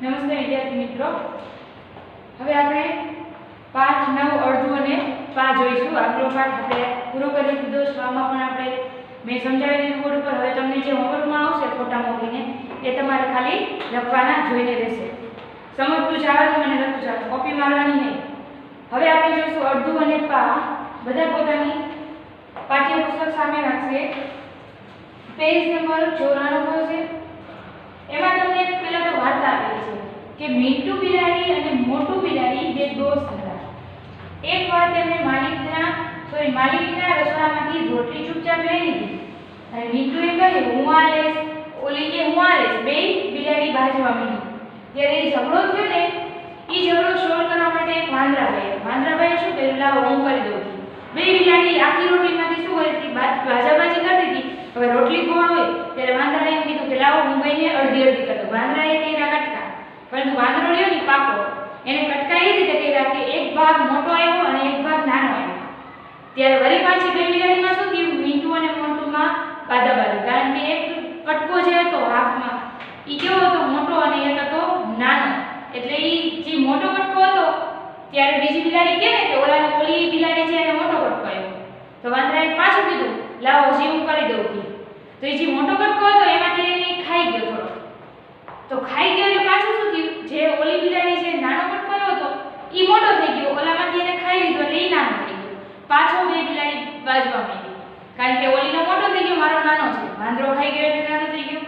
નમસ્તે વિદ્યાર્થી મિત્રો, હવે આપણે પાઠ 9 અડધું અને પા જોઈશું. આગલો પાઠ આપણે પૂરો કરી દીધો. સ્વામાં પણ આપણે મેં સમજાવી દીધું બોર્ડ પર. હવે તમને જે હોમવર્કમાં આવશે ફોટા મોકલીને એ તમારે ખાલી લખવાના, જોઈને રહેશે. સમજતું જવાનું અને લખતું જવાનું, કોપી મારવાની નહીં. હવે આપણે જોઈશું અડધું અને પા. બધા પોતાની પાઠ્યપુસ્તક સામે રાખશે. પેજ નંબર 94 છે. એમાં તમને પહેલા તો વાર્તા આપેલી છે કે મીઠુ બિલાડી અને મોટુ બિલાડી બે દોસ્ત હતા. એકવાર તેમણે માલિકના રસોડામાંથી રોટલી ચૂપચાપ લઈ લીધી અને મીઠુએ કહ્યું હું આ લઈશ, ઓલી કે હું આ લઈશ. બે બિલાડી બાજવા માંડી. ત્યારે એ ઝઘડો થયો ને, એ ઝઘડો સોલ્વ કરવા માટે એક વાંદરાભાઈએ શું કર્યું, લાવો હું કરી દઉં. બે બિલાડી આખી રોટલીમાંથી શું કરી હતી, બાજાબાજી કરતી હતી. હવે રોટલી ગોળ હોય ત્યારે વાંદરાએ એમ કીધું કે લાવો હું બેને અડધી અડધી કરી દઉં. વાંદરાએ કર્યા કટકા, પરંતુ વાંદરો રહ્યો ને પાકો, એને કટકા એ રીતે કર્યા કે એક ભાગ મોટો આવ્યો અને એક ભાગ નાનો આવ્યો. ત્યારે વળી પાછી બે બિલાડીમાં શું થયું, મીઠું અને મોટુમાં બાદાબાદી. કારણ કે એક કટકો જે હતો હાફમાં, એ કેવો હતો, મોટો, અને એક હતો નાનો. એટલે એ જે મોટો કટકો હતો ત્યારે બીજી બિલાડી કહે ને કે ઓલી બિલાડી છે એને મોટો કટકો આવ્યો. તો વાંદરાએ પાછું કીધું લાવો હજી હું કરી દઉં. તો એ જે મોટો કટકો હતો એમાંથી એને ખાઈ ગયો થોડો. તો ખાઈ ગયો એટલે પાછું શું થયું, જે ઓલી બિલાડી છે નાનો કટકો આવ્યો હતો એ મોટો થઈ ગયો, ઓલામાંથી એને ખાઈ લીધો એટલે એ નાનો થઈ ગયો. પાછો બે બિલાડી બાજવા માંડી, કારણ કે ઓલીનો મોટો થઈ ગયો, મારો નાનો છે. વાંદરો ખાઈ ગયો એટલે નાનો થઈ ગયો.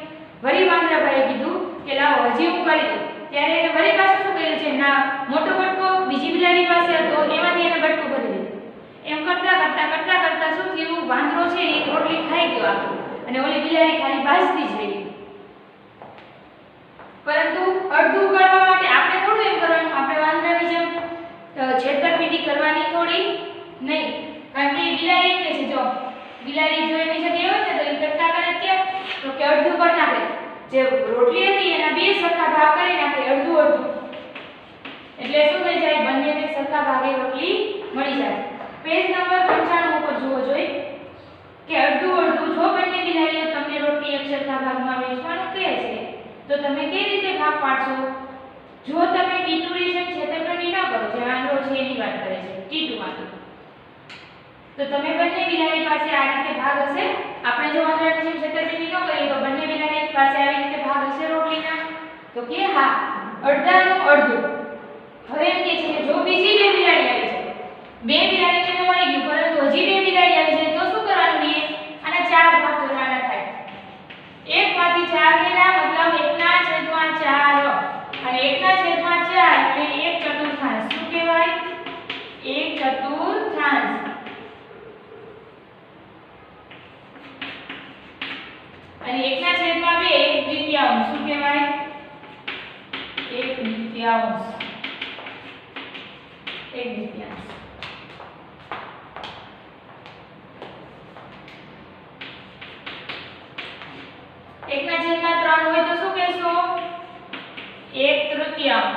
વળી વાંદરાભાઈએ કીધું કે લાવો હજી હું કરી દઉં. ત્યારે એને વળી પાછું શું કર્યું છે, ના મોટો કટકો બીજી બિલાડી પાસે હતો એમાંથી એને બટકું ભરી દીધું. એમ કરતા કરતા શું થયું, વાંદરો છે એ રોટલી ખાઈ ગયો આખું, અને ઓલી બિલાડી ખાલી બાજતી જ રહી. પરંતુ અડધું કરવા માટે આપણે થોડું એમ કરવાનું, આપણે વાંદરાની જેમ છેતરપિંડી કરવાની થોડી નહીં. કારણ કે બિલાડી એમ કહે છે, જો બિલાડી જો એની જગ્યાએ હોય ને તો એ કટકા કરે કેમ, તો કે અડધું કરી નાખે. જે રોટલી હતી એના બે સરખા ભાગ કરી નાખે, અડધું અડધું. એટલે શું થઈ જાય, બંનેને સરખા ભાગે રોટલી મળી જાય. પેજ નંબર 95 ઉપર જુઓ જોઈ કે અડધું અડધું. જો બંને બિલાડીઓ તમને રોટલી એક સરખા ભાગમાં વહેંચવાનું કહે છે તો તમે કેવી રીતે ભાગ પાડશો? જો તમે ટીટુરી છે છેતરપિંડી ન કરો, જે વાંદરો છે એની વાત કરે છે ટીટુમાંથી, તો તમે બંને બિલાડી પાસે આ રીતે ભાગ હશે. આપણે જો વાંદરાની જેમ છેતરપિંડી ન કરીએ તો બંને બિલાડી પાસે આવી રીતે ભાગ હશે રોટલીના? તો કે હા, અડધાનું અડધું. હવે એમ કે છે કે જો બીજી બે બિલાડી આવી છે, બે બિલાડીને મળી ગયું, પરંતુ હજી બે બિલાડી આવી છે, તો શું કરવાનું? એ આના ચાર ભાગ કરવાના થાય. એકમાંથી 4 લેના, મતલબ 1/4 અને 1/4 એટલે 1/4. શું કહેવાય? 1/4. અને 1/2 1/2. શું કહેવાય? 1/2. 1/2. એકના છેદમાં 3 હોય તો શું કહેશો? 1/3.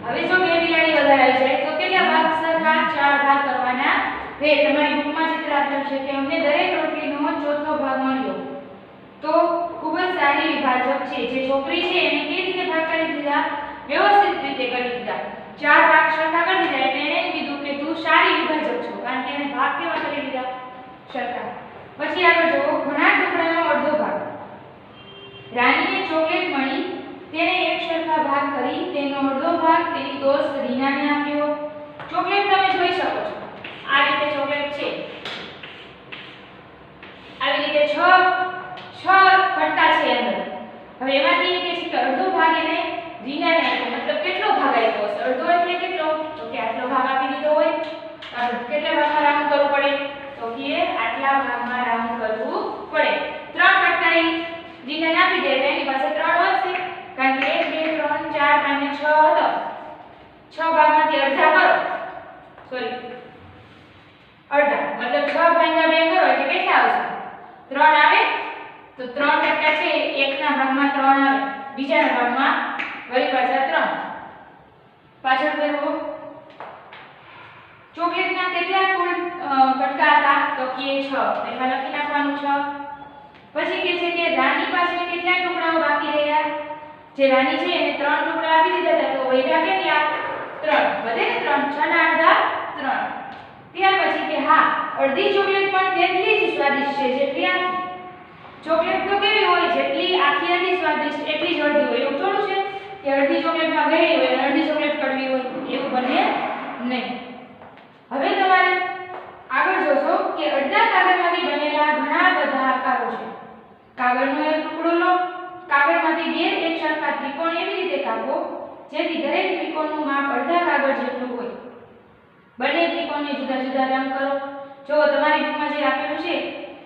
હવે જો બે બિલાડી વધારે આવી જાય તો કેટલા ભાગ સરખા? 4 ભાગ કરવાના રહે. તમારી બુકમાં ચિત્ર આપેલું છે કે અમને દરેક રોટલીનો ચોથો ભાગ મળ્યો. તો ખૂબ જ સારી વિભાજક છે. જે છોકરી છે એને કેવી રીતે ભાગ કરી દીધા? વ્યવસ્થિત રીતે કરી દીધા. 4 ભાગ સરખા કરી દીધા એટલે એને કીધું કે તું સારી વિભાજક છો, કારણ કે એને ભાગ કેવા કરી દીધા? સરખા. પછી આગળ જુઓ, ઘણા ટુકડાનો અડધો ભાગ. રાનીને ચોકલેટ મળી, તેણે એક સરખા ભાગ કરી તેનો અડધો ભાગ તેની દોસ્ત રીનાને આપ્યો. ચોકલેટ તમે જોઈ શકો છો, આ રીતે ચોકલેટ છે. આવી રીતે 6 કટકા છે અંદર. હવે એમાંથી કે છે કે અડધો ભાગ એને રીનાને આપ્યો. મતલબ કેટલો ભાગ આપ્યો હશે? અડધો એટલે કેટલો? તો કે આટલો ભાગ આપી દીધો હોય. કેટલા ભાગમાં રાઉન્ડ કરવું પડે? તો કે આટલા ભાગમાં રાઉન્ડ કરવું પડે. 3 કટકા રીનાને આપી દે એટલે એની પાસે 3 વધશે, કારણ કે 1 2 3 4 અને 6 હતો. 6 ભાગમાંથી અડધા કરો, સોરી અડધા, મતલબ 6 ભાગ્યા 2 કરો એટલે કેટલા આવશે? 3 આવે. તો 3 ટકા છે, એકના ભાગમાં 3 આવે, બીજાના ભાગમાં વળી પાછા 3. પાછળ કરવો. ચોકલેટના કેટલા કુલ કટકા હતા? તો બાકી એ 6 એમાં લખી નાખવાનું 6. પછી કહે છે કે રાની પાસે કેટલા ટુકડાઓ બાકી રહ્યા? જે રાની છે એને 3 ટુકડા આપી દીધા હતા તો વધ્યા કેટલા? 3. વધે ને 3, 6 ના અડધા 3. ત્યાર પછી કે હા, અડધી ચોકલેટ પણ તેટલી જ સ્વાદિષ્ટ છે જેટલી આખી. ચોકલેટ તો કેવી હોય, જેટલી આખી હતી સ્વાદિષ્ટ એટલી જ અડધી હોય. એવું થોડું છે કે અડધી ચોકલેટમાં ગળી હોય અને અડધી ચોકલેટ કડવી હોય, એવું બને નહીં. હવે તમારે આગળ જોશો કે અડધા કાગળમાંથી બનેલા ઘણા બધા આકારો છે. કાગળનો એક ટુકડો લો, કાગળમાંથી બે એક સરખા ત્રિકોણ એવી રીતે કાપો જેથી દરેક ત્રિકોણનું માપ અડધા કાગળ જેટલું હોય. બંને ત્રિકોણને જુદા જુદા રંગ કરો. જો તમારી બુકમાં જે આપેલું છે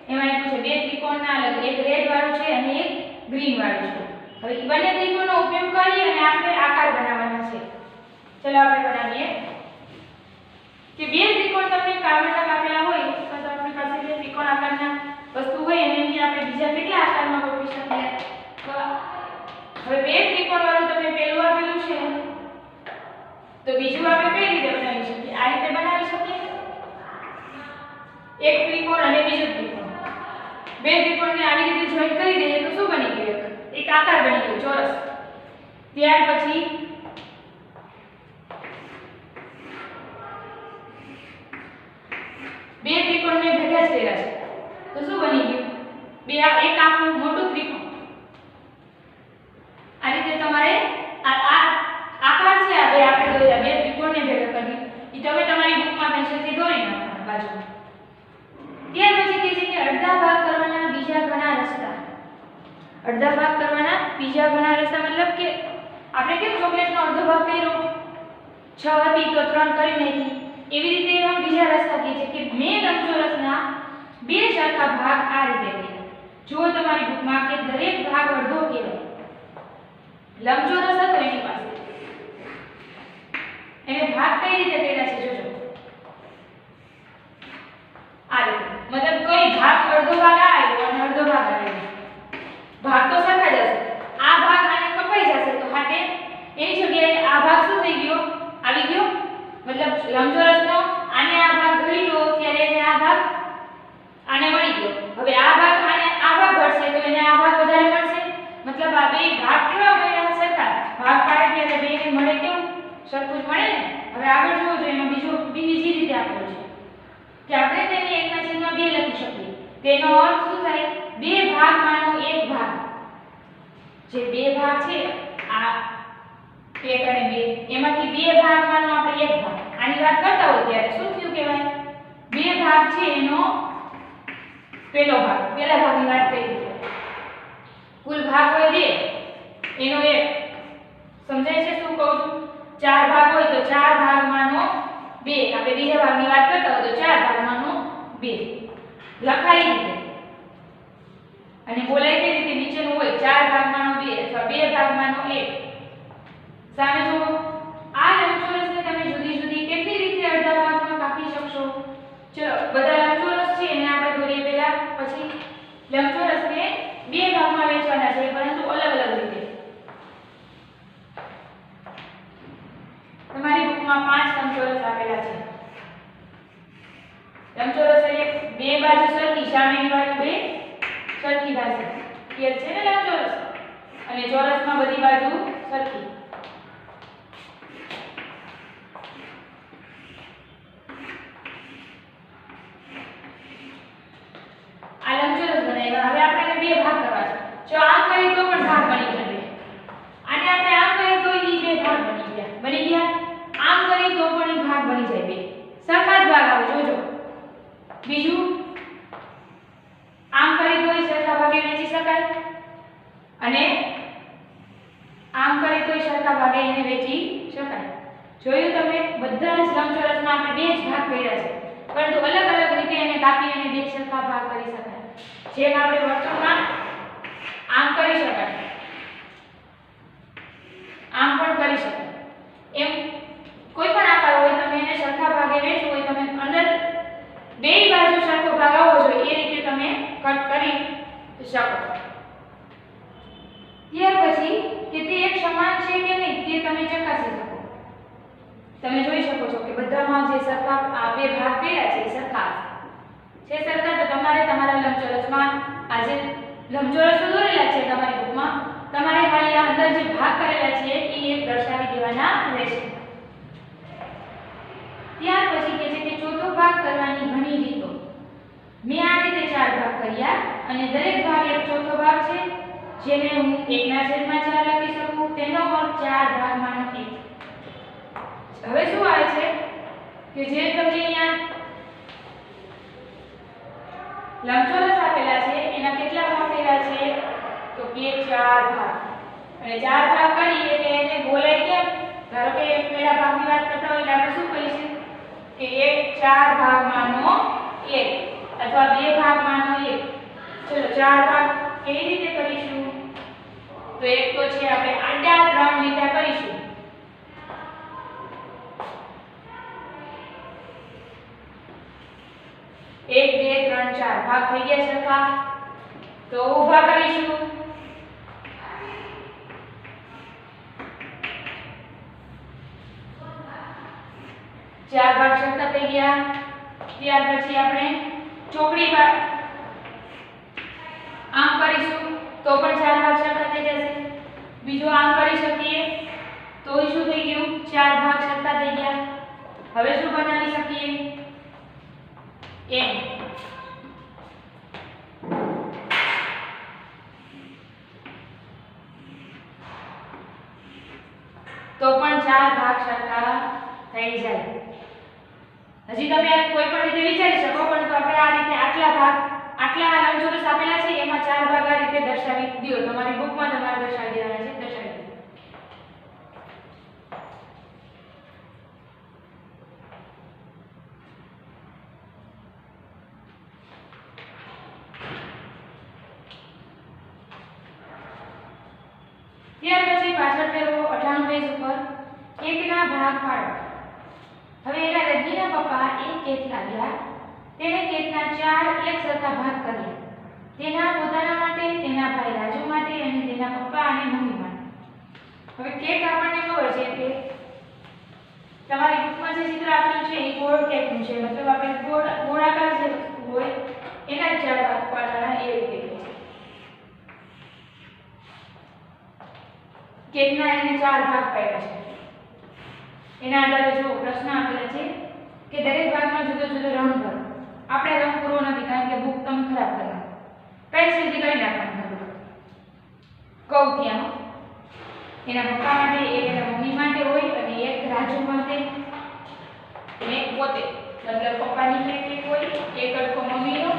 એમાં આપ્યું છે બે ત્રિકોણના અલગ, એક રેડ વાળું છે અને એક ગ્રીન વાળું છે. હવે બંને ત્રિકોણનો ઉપયોગ કરી અને આપણે આકાર બનાવવાના છે. ચલો આપણે બનાવીએ કે બે ત્રિકોણ તમને કાગળના કાપેલા હોય તો આપણી પાસે જે ત્રિકોણ આકારના વસ્તુ હોય એને આપણે બીજા કેટલા આકારમાં ગોઠવી શકીએ? તો હવે બે ત્રિકોણ વાળું તમને પહેલું આપેલું છે તો બીજું આપણે કઈ રીતે બનાવી શકીએ? આ રીતે બનાવી શકીએ. એક ત્રિકોણ અને બીજું ત્રિકોણ, બે ત્રિકોણને આવી રીતે જોઈન્ટ કરી દઈએ તો શું બની ગયું? એક આકાર બની ગયો, ચોરસ. ત્યાર પછી બે ત્રિકોણને ભેગા જ કર્યા છે તો શું બની ગયું? એક આખું મોટું ત્રિકોણ. આ રીતે તમારે આ આકાર છે આ બે આપણે દોર્યા, બે ત્રિકોણને ભેગા કરી એ તમે તમારી બુકમાં પેન્સિલથી દોરી નાખવાના બાજુમાં. ત્યાર પછી કહે છે કે અડધા ભાગ કરવાના બીજા ઘણા રસ્તા. અડધા ભાગ કરવાના બીજા ઘણા રસ્તા મતલબ કે આપણે કેમ ચોકલેટનો અડધો ભાગ કર્યો, 6 હતી તો 3 કરી નાખી, એવી રીતે એવા બીજા રસ્તા કહે છે કે મેં લંબચોરસના બે સરખા ભાગ આ રીતે કર્યા. જુઓ તમારી બુકમાં કે દરેક ભાગ અડધો કહેવાય. લંબચોરસ હતો એની પાસે, એને ભાગ કઈ રીતે કર્યા છે જોજો. આ રીતે મતલબ કોઈ ભાગ અડધો ભાગ આવ્યો અને અડધો ભાગ આવ્યો, ભાગ તો સરખા જ હશે. આ ભાગ આને કપાઈ જશે તો હાટે એની જગ્યાએ આ ભાગ શું થઈ ગયો? આવી ગયો. મતલબ લંબચોરસનો આને આ ભાગ ઘડી લો ત્યારે એને આ ભાગ આને મળી ગયો. હવે આ ભાગ આને આ ભાગ ઘડશે તો એને આ ભાગ વધારે મળશે. મતલબ આ બે ભાગ કેવા મળ્યા? સરખા. ભાગ પાડે ત્યારે બેને મળે કેવું? સરખું જ મળે ને. હવે આગળ જોવો જોઈએ એમાં બીજી રીતે આપેલું છે કે આપણે તેને 1/2 લખી શકીએ. તેનો અર્થ શું થાય? બે ભાગમાંનો એક ભાગ. જે બે ભાગ છે આ 1 અને 2 એમાંથી બે ભાગમાંનો આપણે એક ભાગ. આની વાત કરતા હોય ત્યારે શું થયું કહેવાય? બે ભાગ છે એનો પહેલો ભાગ, પહેલા ભાગની વાત કરી છે. કુલ ભાગ હોય 2 એનો 1. સમજાય છે શું કહું છું? 4 ભાગ હોય તો 4 ભાગમાંનો 2. આપણે બીજા ભાગની વાત કરતા હોય તો 4 ભાગમાંનો 2 લખાય રીતે અને બોલાય તે રીતે નીચેનું હોય 4 ભાગમાંનો 2 અથવા 2 ભાગમાંનો 1. સામે જુઓ, આ લંબચોરસને તમે જુદી જુદી કેટલી રીતે અડધા ભાગમાં કાપી શકશો? ચલો બધા લંબચોરસ છે એને આપણે દોરીએ પહેલા, પછી લંબચોરસને 2 ભાગમાં વહેંચવાના છે પરંતુ અલગ અલગ રીતે. તમારી બુકમાં 5 લંબચોરસ આપેલા છે. લંબચોરસ એટલે બે બાજુ સરખી, સામેની બાજુ બે સરખી થશે. ક્લિયર છે ને લંબચોરસ? અને ચોરસમાં બધી બાજુ સરખી. આ લંબચોરસ બનાવ્યા. હવે આપણે બે ભાગ કરવા છે. જો આમ કરીએ તો પણ ભાગ બની જશે. આને આપણે આમ કરીએ તો ઈ બે ભાગ બની ગયા. આમ કરીએ તો પણ ઈ ભાગ બની જાય. બે સરખા જ ભાગ આવે જોજો. બીજું આમ કરીએ તો સરખા ભાગે વહેંચી શકાય અને આમ કરીએ તો સરખા ભાગે એને વહેંચી શકાય. જોયું તમે? બધા જ લંબચોરસમાં આપણે બે જ ભાગ કર્યા છે પરંતુ અલગ અલગ રીતે એને કાપી અને બે સરખા ભાગ કરી શકાય. જેમ આપણે વર્તુળમાં આમ કરી શકાય, આમ પણ કરી શકાય. એમ કોઈ પણ આકાર હોય તમે એને સરખા ભાગે વહેંચો હોય, તમે અંદર બેય બાજુ સરખો ભાગ આવવો જોઈએ એ રીતે તમે કટ કરી શકો. ત્યાર પછી કે તે એક સમાન છે કે નહીં તે તમે ચકાસી શકો. તમે જોઈ શકો છો કે બધામાં જે સરખા આ બે ભાગ કર્યા છે સરખા છે. સરખા એમાં આ જે લંબચોરસ દોરેલા છે તમારી બુકમાં, તમારે ખાલી આ અંદર જે ભાગ કરેલા છે એ એક દર્શાવી દેવાના રહેશે. ત્યાર પછી કહે છે કે ચોથો ભાગ કરવાની ઘણી રીતો. મેં આ રીતે 4 ભાગ કર્યા અને દરેક ભાગ એક ચોથો ભાગ છે, જેને હું 1/4 લખી શકું. તેનો અર્થ 4 ભાગમાંનો 1. હવે શું આવે છે કે જે તમને અહીંયા લંબચોરસ આપેલા છે એના કેટલા ભાગ કર્યા છે તો કે 4 ભાગ. અને 4 ભાગ કરી એટલે એને બોલાય કેમ? ધારો કે એક પેલા ભાગની વાત કરતા હોય એટલે આપણે શું કહીશું કે એક 4 ભાગમાંનો 1 અથવા 2 ભાગમાંનો 1. ચલો 4 ભાગ કેવી રીતે કરીશું? તો એક તો છે આપણે આડા 3 લીટા કરીશું. एक 2 3 4 भाग થઈ ગયા સરખા. તો ઊભા કરીશું. ચાર ભાગ સરખા થઈ ગયા. ત્યાર પછી આપણે ચોકડી ભાગ આમ કરીશું તો પણ 4 ભાગ સરખા થઈ જશે. બીજો આમ કરી શકીએ તો શું થઈ ગયું? 4 ભાગ સરખા થઈ ગયા. હવે શું બનાવી શકીએ? એમ તો પણ 4 ભાગ સરખા થઈ જાય. હજી તમે કોઈ પણ રીતે વિચારી શકો, પરંતુ આપણે આ રીતે આટલા લંબચોરસ આપેલા છે એમાં 4 ભાગ આ રીતે દર્શાવી દો. તમારી બુકમાં તમારે દર્શાવી દેવાના છે, દર્શાવી દો. ત્યાર પછી પાછળ ફેરવો 98 પેજ ઉપર. એકના ભાગ પાડો. હવે એના રજનીના પપ્પા એક કેક લાવ્યા. તેણે કેકના 4 એક સરખા ભાગ કર્યા. તેના પોતાના માટે, તેના ભાઈ રાજુ માટે અને તેના પપ્પા અને મમ્મી માટે. હવે કેક આપણને ખબર છે કે તમારી બુકમાં જે ચિત્ર આપેલું છે એ ગોળ કેકનું છે, મતલબ આપણે ગોળાકાર જે હોય એના 4 ભાગ પાડવાના એ રીતે છે. કેકના એને 4 ભાગ પાડ્યા છે. એના આધારે જો પ્રશ્ન આપેલા છે કે દરેક ભાગમાં જુદો જુદો રંગ કરો. આપણે રંગ પૂરો નથી કારણ કે બુક તમે ખરાબ કરવા. પેન્સિલથી કરી નાખવાનું. કૌથી આનો એના પપ્પા માટે, એક એના મમ્મી માટે હોય અને એક રાજુ માટે અને એક પોતે, મતલબ પપ્પાની કેક હોય, એક અડકો મમ્મીનો,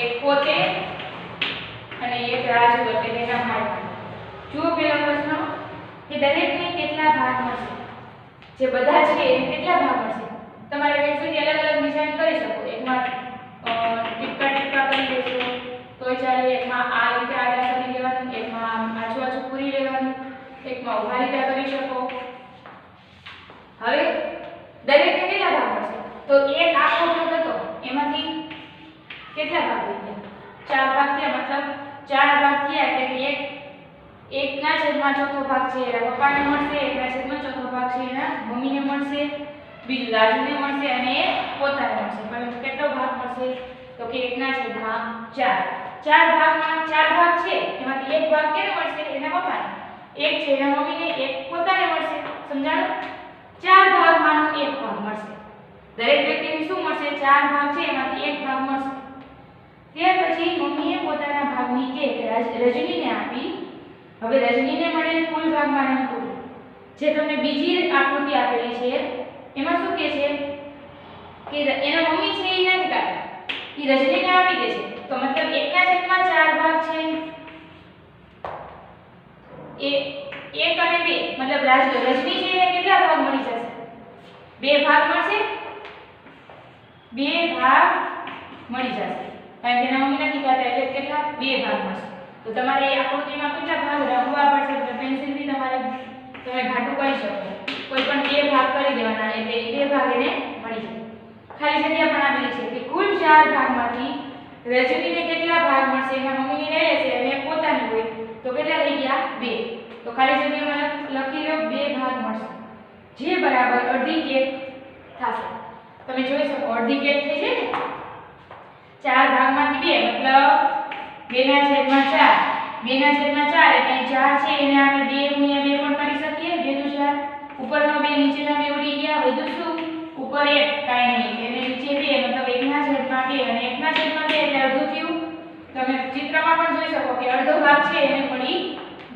એક પોતે અને એક રાજુ એટલે તેના ભાઈ. જુઓ પેલો પ્રશ્ન કે દરેકને કેટલા ભાગ મળશે? જે બધા છે એને કેટલા ભાગ મળશે? તમારે પેન્સિલથી અલગ અલગ નિશાન કરી શકો. એકમાં ટીપકા કરી દેશો તોય ચાલે, એકમાં આ રીતે આડા કરી દેવાનું, એકમાં આજુ પૂરી લેવાનું, એકમાં ઉભા લીટા કરી શકો. હવે દરેકને કેટલા ભાગ મળશે? તો એક આખો ભાગ હતો એમાંથી કેટલા ભાગ થઈ ગયા? 4 ભાગ થયા. મતલબ 4 ભાગ થયા એટલે કે એકના છેદમાં ચોથો ભાગ છે એના પપ્પાને મળશે, એકના છેદમાં ચોથો ભાગ છે એના મમ્મીને મળશે, બીજું રાજુને મળશે અને એ પોતાને મળશે. પરંતુ કેટલો ભાગ મળશે? તો કે 1/4. 4 ભાગમાં 4 ભાગ છે એમાંથી એક ભાગ કેને મળશે? એના પપ્પાને. એક છે એના મમ્મીને, એક પોતાને મળશે. સમજાણું? 4 ભાગમાંનો એક ભાગ મળશે. દરેક વ્યક્તિને શું મળશે? 4 ભાગ છે એમાંથી એક ભાગ મળશે. ત્યાર પછી મમ્મીએ પોતાના ભાગની કેક રજનીને આપી. હવે રજનીને મળેલ કુલ ભાગમાં રંગ પૂરો. જે તમને બીજી આકૃતિ આપેલી છે એમાં શું કહે છે કે એના મમ્મી છે એ નથી કાઢતા, એ રજનીને આપી દે છે. તો મતલબ 1/4 ભાગ છે એ 1 અને 2, મતલબ રજની છે એને કેટલા ભાગ મળી જશે? 2 ભાગ મળશે. 2 ભાગ મળી જશે કારણ કે એના મમ્મી નથી કાઢતા એટલે કેટલા? 2 ભાગ મળશે. તો તમારે આકૃતિમાં કેટલા ભાગ રંગવા પડશે? તો પેન્સિલથી તમે ઘાટું કરી શકો. કોઈ પણ 2 ભાગ કરી દેવાના એટલે 2 ભાગ એને મળી જાય. ખાલી જગ્યા પણ આપેલી છે કે કુલ 4 ભાગમાંથી રજનીને કેટલા ભાગ મળશે? એના મમ્મીને લઈ લેશે અને પોતાને હોય તો કેટલા થઈ ગયા? 2. તો ખાલી જગ્યામાં લખી લો 2 ભાગ મળશે, જે બરાબર અડધી કેક થશે. તમે જોઈ શકો અડધી કેક થઈ છે ને. 4 ભાગમાંથી 2 મતલબ 2/4 2/4 એટલે 4 છે એને આપણે 2 × 2 પણ કરી શકીએ 2 × 4 ઉપરનો 2 નીચેના 2 ઉડી ગયા વધુ શું ઉપર 1 કાઈ નહીં એને નીચે 2 મતલબ 1/2 અને 1/2 એટલે અડધું થયું તમે ચિત્રમાં પણ જોઈ શકો કે અડધો ભાગ છે એને મળી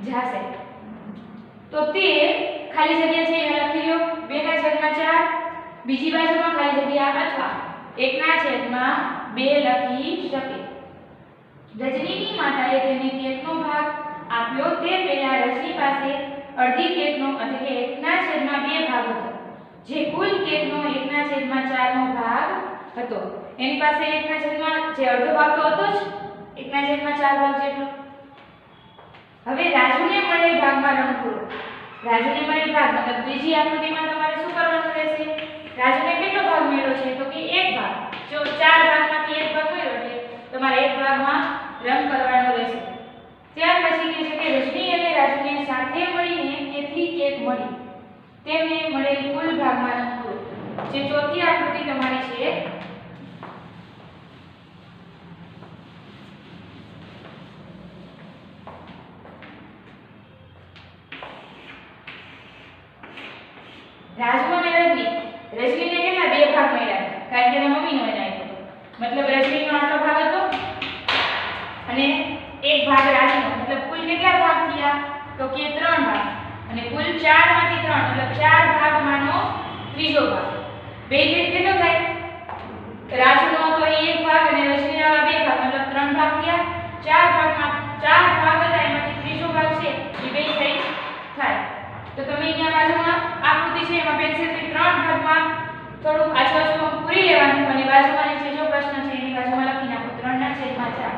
જશે તો તે ખાલી જગ્યા છે એ લખી લો 2/4 બીજી બાજુમાં ખાલી જગ્યા અથવા 1/2 લખી શકે રજનીની માતાએ તેને કેકનો ભાગ આપ્યો તે પહેલા રજની પાસે અડધી કેકનો એટલે કે 1/2 ભાગ હતો જે કુલ કેકનો 1/4 નો ભાગ હતો એની પાસે 1/2 જે અડધો ભાગ તો હતો જ 1/4 ભાગ જેટલો હવે રાજુને મળેલ ભાગમાં રંગ પૂરો રાજુને મળેલ ભાગ મતલબ ત્રીજી આકૃતિમાં તમારે શું કરવાનું રહેશે રાજુને કેટલો ભાગ મળ્યો છે તો કે એક ભાગ જો 4 ભાગમાંથી એક ભાગ મળ્યો એટલે તમારે એક ભાગમાં રંગ કરવાનો રહેશે ત્યાર પછી કહે છે કે રજની અને રાજુને સાથે મળીને કેટલી કેક મળી તેમને મળેલ કુલ ભાગમાં રંગ પૂરો જે ચોથી આકૃતિ તમારી છે રાજુ અને રજનીને કેટલા 2 ભાગ મળ્યા કારણ કે એના મમ્મીનો એને આપ્યો મતલબ રજનીનો આટલો ભાગ હતો અને એક ભાગ રાજુનો મતલબ કુલ કેટલા ભાગ થયા તો કે 3 ભાગ અને કુલ 4 માંથી 3 મતલબ 4 ભાગમાંનો ત્રીજો ભાગ બે કેટલો થાય રાજુનો તો 1 ભાગ અને રજનીનો 2 ભાગ મતલબ 3 ભાગ થયા 4 ભાગમાં 4 ભાગ હતા એમાંથી ત્રીજો ભાગ છે એ 2 થઈ થાય તો તમે અહીંયા બાજુમાં આકૃતિ છે એમાં પેન્સિલથી 3 ભાગમાં થોડું આજુબાજુમાં પૂરી લેવાનું અને બાજુમાં નીચે જો પ્રશ્ન છે એની બાજુમાં લખી નાખો 3/4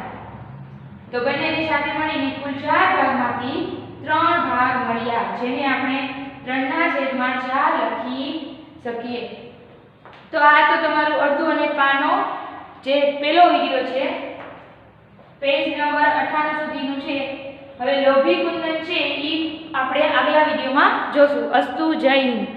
તો બંનેની સાથે મળીને કુલ 4 ભાગમાંથી 3 ભાગ મળ્યા જેને આપણે 3/4 લખી શકીએ તો આ તો તમારું અડધું અને પાનો જે પહેલો વિડિયો છે પેજ નંબર 98 સુધીનું છે હવે લોભી કુંદન છે ઈ આપણે આગલા વિડિયોમાં જોશું અસ્તુ જય હિન્દ